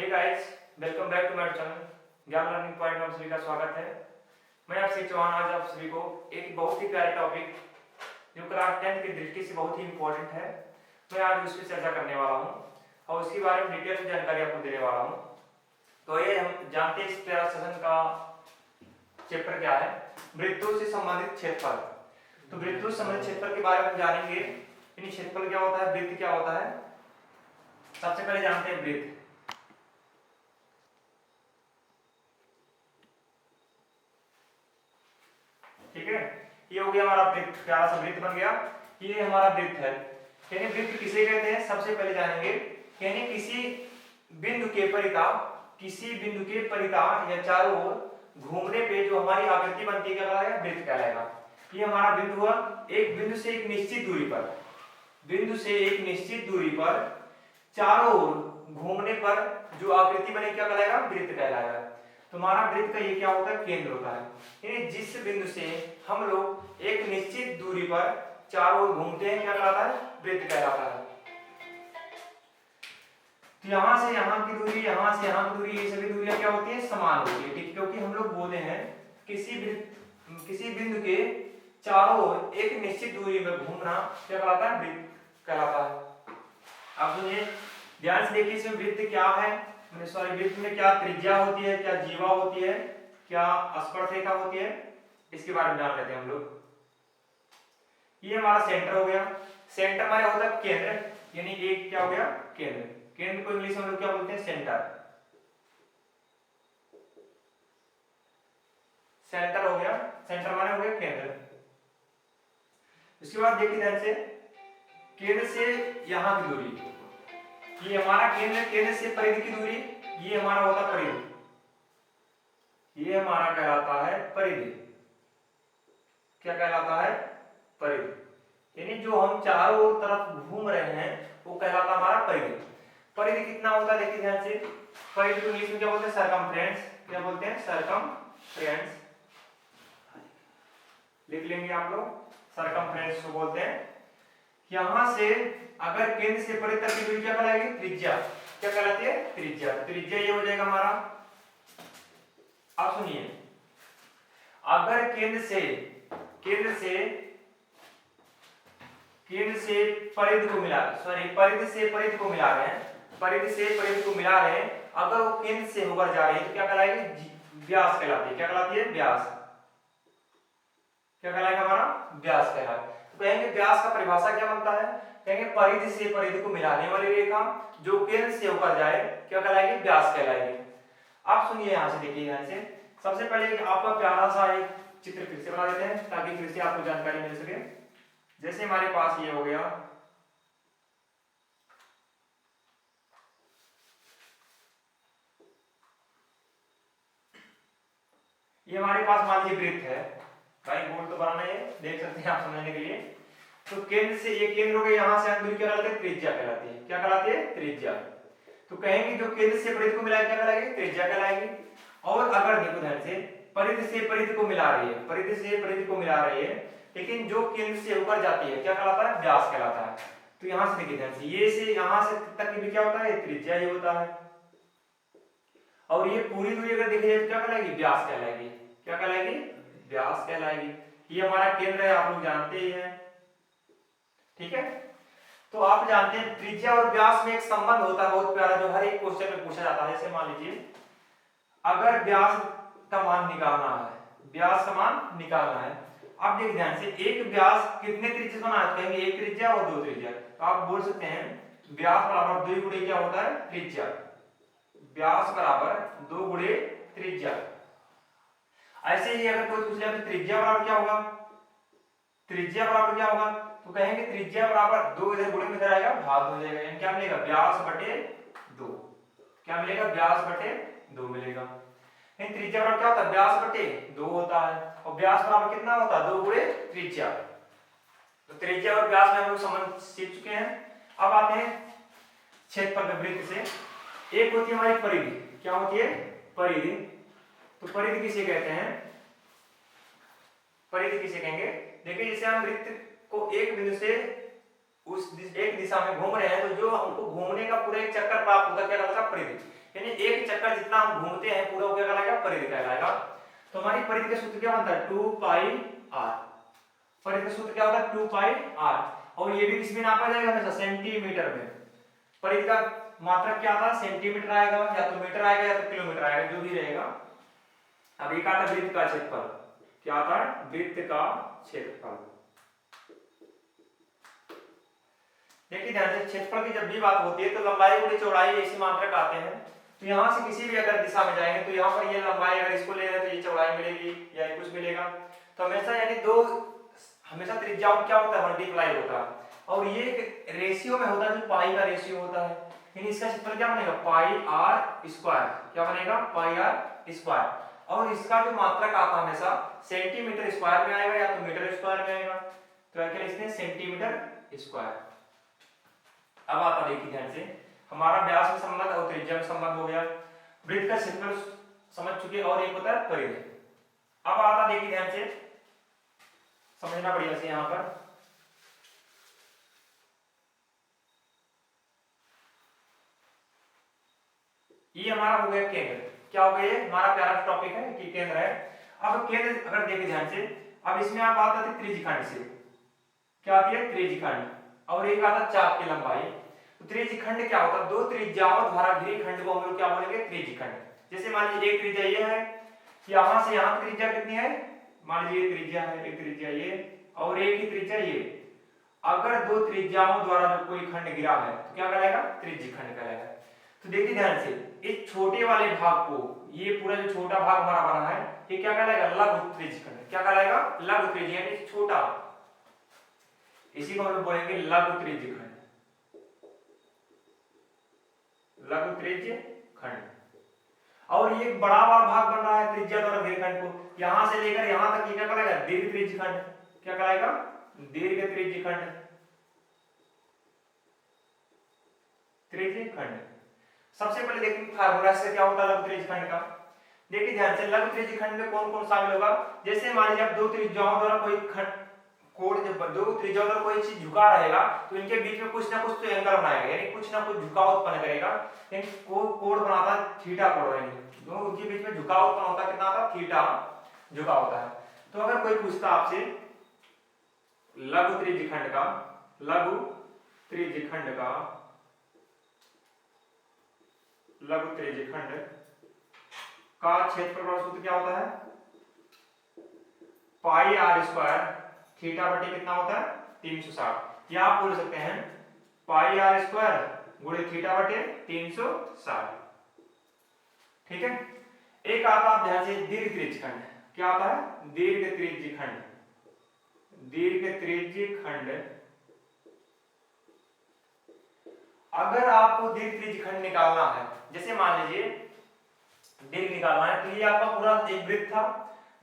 Hey guys, welcome back to my channel Gyan learning point में आप सभी का स्वागत है। मैं आपसे चौहान आज आप सभी को एक बहुत ही प्यारे टॉपिक जो क्लास 10 की दृष्टि से बहुत ही इंपॉर्टेंट है, मैं आज उस पर चर्चा करने वाला हूं और उसके बारे में डिटेल जानकारी आपको देने वाला हूं। तो ये हम जानते हैं इस प्यारा सेशन का चैप्टर क्या है, वृत्तों से संबंधित क्षेत्रफल। तो वृत्तों से संबंधित क्षेत्रफल के बारे में जानेंगे। यानी क्षेत्रफल क्या होता है, वृत्त क्या होता है। सबसे पहले जानते हैं वृत्त। ठीक है, ये हो गया हमारा वृत्त, प्यारा सा वृत्त बन गया। ये हमारा वृत्त है। यानी वृत्त किसे कहते हैं, सबसे पहले जानेंगे। यानी किसी बिंदु के परिता या चारों ओर घूमने पे जो हमारी आकृति बनती है क्या कहलाएगा, वृत्त कहलाएगा। ये हमारा बिंदु हुआ, एक बिंदु से एक निश्चित दूरी पर चारों ओर घूमने पर जो आकृति बने क्या कहलाएगा, वृत्त कहलाएगा। तुम्हारा वृत्त का ये क्या होता है, केंद्र होता है। यानी जिस बिंदु से हम लोग एक निश्चित दूरी पर चारों ओर घूमते हैं क्या कहलाता है, वृत्त कहलाता है। तो यहां से यहां की दूरी, यहां से यहां की दूरी, ये सभी दूरियां क्या होती है, समान होती है। ठीक, क्योंकि हम लोग बोले हैं किसी बिंदु के चारों ओर एक निश्चित दूरी में घूमना क्या कहलाता है, वृत्त कहलाता है। अब सुनिए ध्यान से देखिए, इसमें वृत्त क्या है, सॉरी वृत्त में क्या त्रिज्या होती है, क्या जीवा होती है, क्या स्पर्शरेखा होती है, इसके बारे में जान लेते हैं हम लोग। ये हमारा सेंटर हो गया। सेंटर हमारा होता है केंद्र, यानी एक क्या हो गया, केंद्र। केंद्र को इंग्लिश में हम लोग क्या बोलते हैं, सेंटर। सेंटर हो गया, सेंटर माने हो गया केंद्र। उसके बाद देखिए ध्यान से, केंद्र से यहां की दूरी, ये हमारा केंद्र से परिधि की दूरी, ये हमारा होता है परिधि, ये हमारा कहलाता है परिधि। क्या कहलाता है, परिधि। यानी जो हम चारों तरफ घूम रहे हैं वो कहलाता हमारा परिधि। परिधि कितना होता है देखिए ध्यान से, परिधि को इंग्लिश में क्या बोलते हैं, सरकमफ्रेंस। क्या बोलते हैं, सरकमफ्रेंस। लिख लेंगे आप लोग, सरकमफ्रेंस को बोलते हैं। यहां से अगर केंद्र से परिधि तक की दूरी क्या कहलाएगी, त्रिज्या। क्या कहलाती है, त्रिज्या। त्रिज्या ये हो जाएगा हमारा। अब सुनिए, अगर केंद्र से परिधि को मिला, सॉरी परिधि से परिधि को मिला रहे हैं, अगर वो केंद्र से होकर जा रही है तो क्या कहलाएगी, व्यास कहलाती है। क्या कहलाती है, व्यास। क्या कहलाएगा हमारा, व्यास कहलाएगा। तो कहेंगे व्यास का परिभाषा क्या बनता है, कहेंगे परिधि से परिधि को मिलाने वाली रेखा जो केंद्र से होकर जाए क्या कहलाएगी, व्यास कहलाएगी। आप सुनिए यहां से, देखिए ध्यान से। सबसे पहले आपका प्यारा सा एक चित्र फिर से बना देते हैं ताकि फिर से आपको जानकारी मिल सके। जैसे हमारे पास ये हो गया, ये हमारे पास मान लीजिए वृत्त है। भाई गोल तो बनाना है, देख सकते हैं आप समझने के लिए। तो केंद्र से ये केंद्र हो गया, यहां से दूरी क्या कहलाती है, त्रिज्या कहलाती है। क्या कहलाती है, त्रिज्या। तो कहेंगे जो केंद्र से परिधि को मिला क्या कहलाएगी, त्रिज्या कहलाएगी। और अगर देखो ध्यान से, परिधि से परिधि को मिला रही है, लेकिन जो केंद्र से होकर जाती है क्या कहलाता है, व्यास कहलाता है। तो यहां से देखिए ध्यान से, ये से यहां से तक की भी क्या होता है, त्रिज्या ही होता है। और ये पूरी दूरी अगर देखी जाए तो क्या कहलाएगी, व्यास कहलाएगी। क्या कहलाएगी, व्यास कहलाएगी। ये हमारा केंद्र है, आप लोग जानते ही हैं। ठीक है, तो आप जानते हैं त्रिज्या और व्यास में एक संबंध होता है बहुत प्यारा, जो हर एक क्वेश्चन में पूछा जाता है। जैसे मान लीजिए अगर व्यास का मान निकालना है, अब देखिए ध्यान से, एक व्यास कितने त्रिज्या बना है, कहेंगे एक त्रिज्या और दो त्रिज्या। तो आप बोल सकते हैं व्यास बराबर 2 गुणे क्या होता है, त्रिज्या। व्यास बराबर 2 गुणे त्रिज्या। ऐसे ही अगर कोई पूछ ले तो त्रिज्या बराबर क्या होगा, तो कहेंगे त्रिज्या बराबर 2, इधर गुणे में इधर आएगा भाग हो जाएगा, यानी क्या मिलेगा, व्यास बटे 2। क्या मिलेगा, व्यास बटे 2 मिलेगा। त्रिज्या बराबर क्या होता है, व्यास बटे 2 होता है। और व्यास बराबर कितना होता है, 2 गुणे त्रिज्या। तो त्रिज्या और व्यास में हम लोग संबंध सीख चुके हैं। अब आते हैं क्षेत्रफल वृत्त से। एक होती है हमारी परिधि, क्या होती है, परिधि। तो परिधि किसे कहते हैं, देखिए जैसे हम वृत्त को एक बिंदु से एक दिशा में घूम रहे हैं, तो जो हमको घूमने का पूरा एक चक्कर प्राप्त होता है क्या कहलाता है, परिधि। यानी एक चक्कर जितना हम घूमते हैं पूरा वो क्या कहलाएगा, परिधि कहलाएगा। तो हमारी परिधि का सूत्र क्या बनता है, 2 पाई r। परिधि का सूत्र क्या होता है, 2 पाई r। और ये भी किसमें नापा जाएगा, हमेशा सेंटीमीटर में। परिधि का मात्रक क्या था, सेंटीमीटर आएगा, या तो मीटर आएगा या तो किलोमीटर आएगा, जो भी रहेगा। अब एक आता है वृत्त का क्षेत्रफल, क्या आता है, वृत्त का क्षेत्रफल। देखिए ध्यान से, क्षेत्रफल की जब भी बात होती है तो लंबाई गुणा चौड़ाई ऐसे मात्रक आते हैं। तो यहाँ से किसी भी अगर दिशा में जाएंगे तो यहाँ पर ये लंबाई अगर इसको ले रहे हैं तो ये चौड़ाई मिलेगी या कुछ मिलेगा। तो हमेशा यानी दो हमेशा त्रिज्या क्या होता है, मल्टीप्लाई होता है। और ये एक रेशियो में होता है जो पाई का रेशियो होता है। यानी इसका क्षेत्रफल क्या बनेगा, पाई आर स्क्वायर। क्या बनेगा, पाई आर स्क्वायर। और इसका जो मात्रक आता है हमेशा सेंटीमीटर स्क्वायर में आएगा या तो मीटर स्क्वायर में आएगा। तो क्या लिखते हैं, सेंटीमीटर स्क्वायर। अब आता देखिए ध्यान से, हमारा व्यास में संबंध और त्रिज्या में संबंध हो गया, वृत्त का क्षेत्रफल समझ चुके, और एक होता है परिधि। अब आता देखिए ध्यान से, समझना बढ़िया से यहां पर। ये हमारा हो गया केंद्र। क्या हो गया, हमारा प्यारा टॉपिक है कि केंद्र है। अब केंद्र अगर देखें ध्यान से, अब इसमें आप आता है त्रिज्यखंड से, क्या आती है, त्रिज्यखंड। और एक आता चाप की लंबाई। तो त्रिज्यखंड क्या होता है, दो त्रिज्याओं द्वारा घिरे खंड को हम लोग क्या बोलेंगे, त्रिज्यखंड। जैसे मान लीजिए एक त्रिज्या ये है, यहां से यहां त्रिज्या कितनी है, मान लीजिए त्रिज्या है, एक त्रिज्या ये और एक ही त्रिज्या ये। अगर दो त्रिज्याओं द्वारा जो कोई खंड गिरा है तो क्या कहलाएगा, त्रिज्यखंड कहलाएगा। तो देखिए ध्यान से, इस छोटे वाले भाग को, ये पूरा जो छोटा भाग हमारा बना है, ये क्या कहलाएगा, लघु त्रिज्यखंड। क्या कहलाएगा, लघु त्रिज्य, यानी छोटा। इसी को हम लोग बोलेंगे लघु त्रिज्यखंड, लघु त्रिज्यखंड। और ये बड़ा वाला भाग बन रहा है त्रिज्या द्वारा घिरे खंड को, यहां से लेकर यहां तक ये क्या कहलाएगा, दीर्घ त्रिज्यखंड। क्या कहलाएगा, दीर्घ त्रिज्यखंड, त्रिज्यखंड। सबसे पहले देखिए फार्मूला से क्या होता है लघु त्रिज्यखंड का। देखिए ध्यान से, लघु त्रिज्यखंड में कौन कौन शामिल होगा। जैसे मान लीजिए आप दो त्रिज्याओं द्वारा कोई खंड कोण, जब दो त्रिज्याओं द्वारा कोई चीज झुका रहेगा तो इनके बीच में कुछ ना कुछ तो एंगल बनाएगा, यानी कुछ ना कुछ झुकाव उत्पन्न करेगा। यानी कोण बनाता है थीटा कोण, यानी दोनों उनके बीच में झुकाव उत्पन्न होता है, कितना होता है, थीटा झुकाव होता है। तो अगर कोई पूछता आपसे लघु त्रिज्यखंड का, लघु त्रिज्यखंड का, लघु त्रिज्यखंड का क्षेत्रफल का सूत्र क्या होता है, पाई आर स्क्वायर थीटा बटे कितना होता है, 360। या आप बोल सकते हैं पाई आर स्क्वायर गुणे थीटा बटे 360। ठीक है। एक आता आप ध्यान से दीर्घ त्रिज्यखंड। क्या आता है, दीर्घ त्रिज्यखंड। दीर्घ त्रिज्यखंड, अगर आपको दीर्घ त्रिज्यखंड निकालना है, जैसे मान लीजिए दीर्घ निकालना है, तो ये आपका पूरा एक वृत्त था,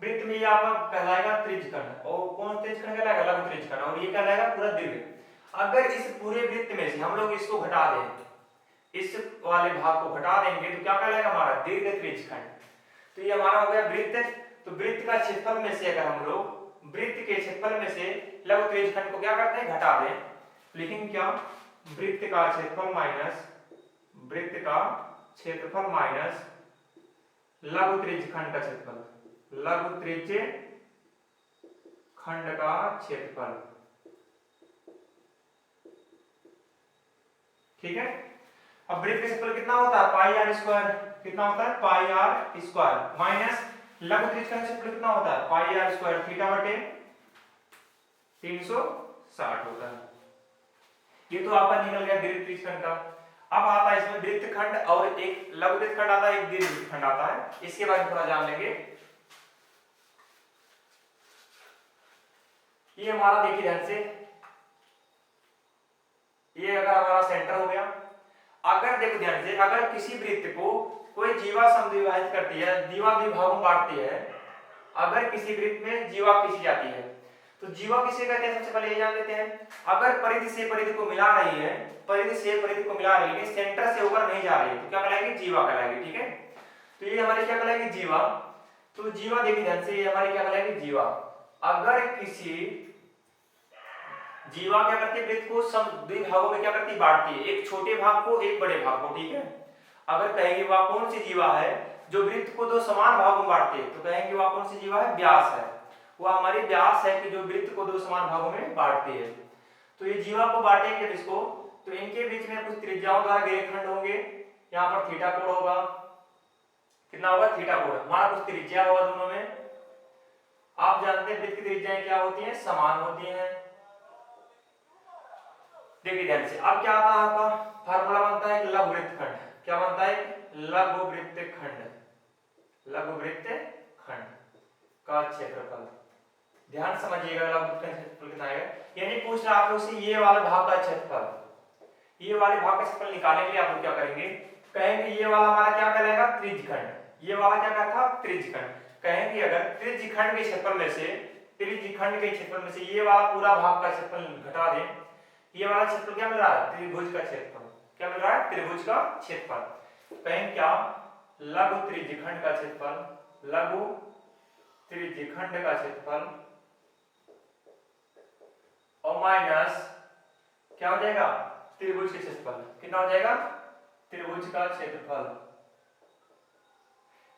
वृत्त में ये आपका कहलाएगा त्रिज्यखंड। और कौन त्रिज्यखंड कहलाएगा, लघु त्रिज्यखंड। और ये कहलाएगा पूरा दीर्घ। अगर इस पूरे वृत्त में से हम लोग इसको घटा दें, इस वाले भाग को घटा देंगे तो क्या कहलाएगा, हमारा दीर्घ त्रिज्यखंड। तो ये हमारा हो गया वृत्त। तो वृत्त का क्षेत्रफल में से अगर हम लोग वृत्त के क्षेत्रफल में से लघु त्रिज्यखंड को क्या करते हैं, घटा दें, लेकिन क्या, वृत्त का क्षेत्रफल माइनस, वृत्त का क्षेत्रफल माइनस लघु त्रिज्यखंड का क्षेत्रफल, लघु त्रिज्यखंड का क्षेत्रफल। ठीक है। अब वृत्त का क्षेत्रफल कितना होता है, पाई आर स्क्वायर। कितना होता है, पाई आर स्क्वायर माइनस लघु त्रिज्यखंड का क्षेत्रफल कितना होता है, पाई आर स्क्वायर थीटा बटे 360 होता है। ये तो आपका निकल गया दीर्घ त्रिज्यखंड का। अब आता है इसमें वृत्तखंड और एक लघु वृत्तखंड आता है, एक दीर्घ वृत्तखंड आता है। इसके बारे में थोड़ा जान लेंगे। ये हमारा देखिए ध्यान से, ये अगर हमारा सेंटर हो गया। अगर देखो ध्यान से, अगर किसी वृत्त को कोई जीवा समद्विभाजित करती है, जीवा द्विभागों में बांटती है, अगर किसी वृत्त में जीवा खींची जाती है तो जीवा किसे कहते हैं, सबसे पहले ये जान लेते हैं। अगर परिधि से परिधि को मिला रही है, परिधि से परिधि को मिला रही है, सेंटर से होकर नहीं जा रही है, तो क्या कहलाएगी, जीवा कहलाएगी। ठीक है। तो ये हमारी क्या कहलाएगी, जीवा। तो जीवा देखिए ध्यान से, ये हमारी क्या कहलाएगी, जीवा। अगर किसी जीवा क्या करती है, वृत्त को द्विभागों में क्या करती है, बांटती है, एक छोटे भाग को एक बड़े भाग को। ठीक है। अगर कहेंगे वह कौन सी जीवा है जो वृत्त को दो समान भागों में बांटती है, तो कहेंगे वह कौन सी जीवा है, व्यास है। वह हमारी व्यास है कि जो वृत्त को दो समान भागों में बांटती है। तो ये जीवा को बांटेंगे इसको, तो इनके बीच में कुछ त्रिज्याओं द्वारा रेखाखंड होंगे। यहाँ पर थीटा कोण होगा, कितना होगा, थीटा कोण। हमारा कुछ त्रिज्या होगा दोनों में। आप जानते हैं वृत्त की त्रिज्याएं क्या होती हैं, समान होती हैं। देखिए ध्यान से, अब क्या आता है आपका फार्मूला बनता है लघु वृत्तखंड। क्या बनता है, लघु वृत्तखंड। लघु वृत्तखंड का क्षेत्रफल, ध्यान समझिएगा लघु वृत्तखंड का क्षेत्रफल कितना आएगा। यानी पूछ रहा आप लोग से ये वाले भाग का क्षेत्रफल, ये वाले भाग का क्षेत्रफल निकालने के लिए आप लोग क्या करेंगे, कहेंगे ये वाला हमारा क्या कहलाएगा, त्रिज्यखंड। ये वाला क्या कहता था, त्रिज्यखंड। कहेंगे अगर त्रिज्यखंड के क्षेत्रफल में से, त्रिज्यखंड के क्षेत्रफल में से ये वाला पूरा भाग का क्षेत्रफल घटा दें, ये वाला क्षेत्रफल क्या मिल रहा है, त्रिभुज का क्षेत्रफल। क्या मिल रहा है, त्रिभुज का क्षेत्रफल। कहेंगे क्या, लघु त्रिज्यखंड का क्षेत्रफल, लघु त्रिज्यखंड का क्षेत्रफल और माइनस क्या हो जाएगा, त्रिभुज के क्षेत्रफल। कितना हो जाएगा, त्रिभुज का क्षेत्रफल।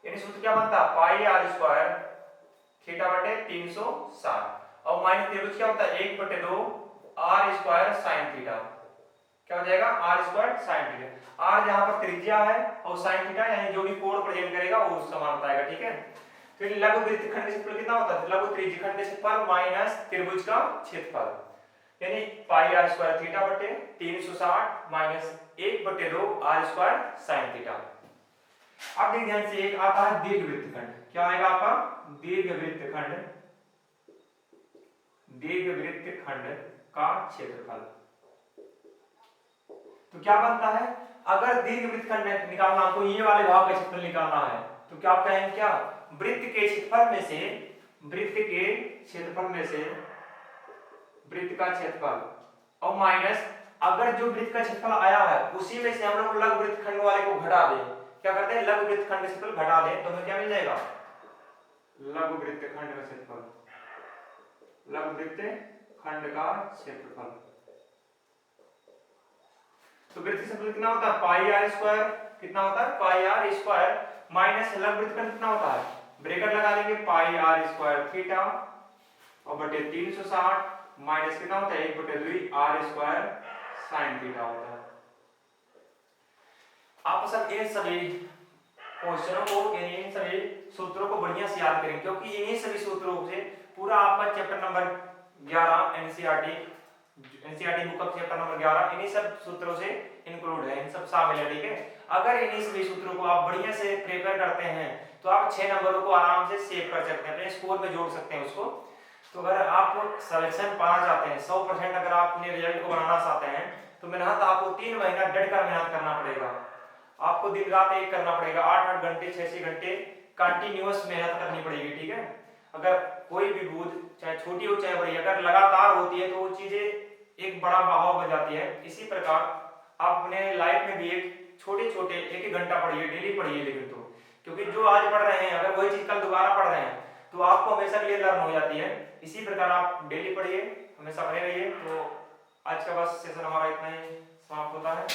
यानी सूत्र क्या बनता है, पाई आर स्क्वायर थीटा बटे 360 और माइनस त्रिभुज क्या होता है, 1/2 आर स्क्वायर साइन थीटा। क्या हो जाएगा, R square sine theta. R जहां पर त्रिज्या है और साइन थीटा यानी जो भी कोण प्रेजेंट करेगा वो उसका मान बताएगा, ठीक है। फिर लघु वृत्तखंड का क्षेत्रफल कितना होता है, लघु त्रिज्यखंड का क्षेत्रफल माइनस त्रिभुज का क्षेत्रफल, यानी पाई आर स्क्वायर थीटा बटे 360 माइनस 1/2 आर स्क्वायर साइन थीटा। अब देखिए ध्यान से, एक आता है दीर्घवृत्तखंड। क्या आएगा आपका, दीर्घवृत्तखंड, दीर्घवृत्तखंड का क्षेत्रफल। तो क्या बनता है, अगर दीर्घवृत्तखंड निकालना आपको, ये वाले भाग का क्षेत्रफल निकालना है, तो क्या आप कहेंगे, क्या वृत्त के क्षेत्रफल में से, वृत्त के क्षेत्रफल में से वृत्त का क्षेत्रफल और माइनस अगर जो वृत्त का क्षेत्रफल आया है उसी में से हम लोग लघु वृत्तखंड वाले को घटा दें। क्या करते हैं, लघु वृत्तखंड का क्षेत्रफल घटा दें तो हमें क्या मिल जाएगा, लघु वृत्तखंड का क्षेत्रफल, लघु वृत्तखंड का क्षेत्रफल। तो वृत्त क्षेत्रफल कितना होता है, पाई आर स्क्वायर, कितना होता है, पाई आर स्क्वायर माइनस लघु वृत्तखंड कितना होता है, ब्रैकेट लगा देंगे, पाई आर स्क्वायर थीटा और बटे 360 माइनस कितना होता है, 1/2 आर स्क्वायर साइन थीटा होता है। आप सब इन सभी क्वेश्चनों को, इन सभी सूत्रों को बढ़िया से याद करें, क्योंकि इन्हीं सभी सूत्रों से पूरा आपका चैप्टर नंबर 11 एनसीईआरटी बुक का चैप्टर नंबर 11 इन्हीं सब सूत्रों से इंक्लूड है, इन सब शामिल है, ठीक है। अगर इन्हीं सभी सूत्रों को आप बढ़िया से प्रिपेयर करते हैं तो आप 6 नंबरों को आराम से सेव कर सकते हैं, अपने स्कोर में जोड़ सकते हैं उसको। तो अगर आप सिलेक्शन पाना चाहते हैं 100%, अगर आप अपने रिजल्ट को बनाना चाहते हैं तो मेहनत आपको 3 महीना डट कर मेहनत करना पड़ेगा। आपको दिन रात एक करना पड़ेगा, 8-8 घंटे 6-6 घंटे कंटिन्यूअस मेहनत करनी पड़ेगी, ठीक है। अगर कोई भी बूंद चाहे छोटी हो चाहे बड़ी, अगर लगातार होती है तो वो चीजें एक बड़ा बहाव बन जाती है। इसी प्रकार आप अपने लाइफ में भी एक छोटे-छोटे 1-1 घंटा पढ़िए, डेली पढ़िए, लेकिन तो क्योंकि जो आज पढ़ रहे हैं अगर वही चीज कल दोबारा पढ़ रहे हैं तो आपको हमेशा के लिए लर्न हो जाती है। इसी प्रकार आप डेली पढ़िए, हमेशा बने रहिए। तो आज का बस सेशन हमारा इतना ही समाप्त होता है।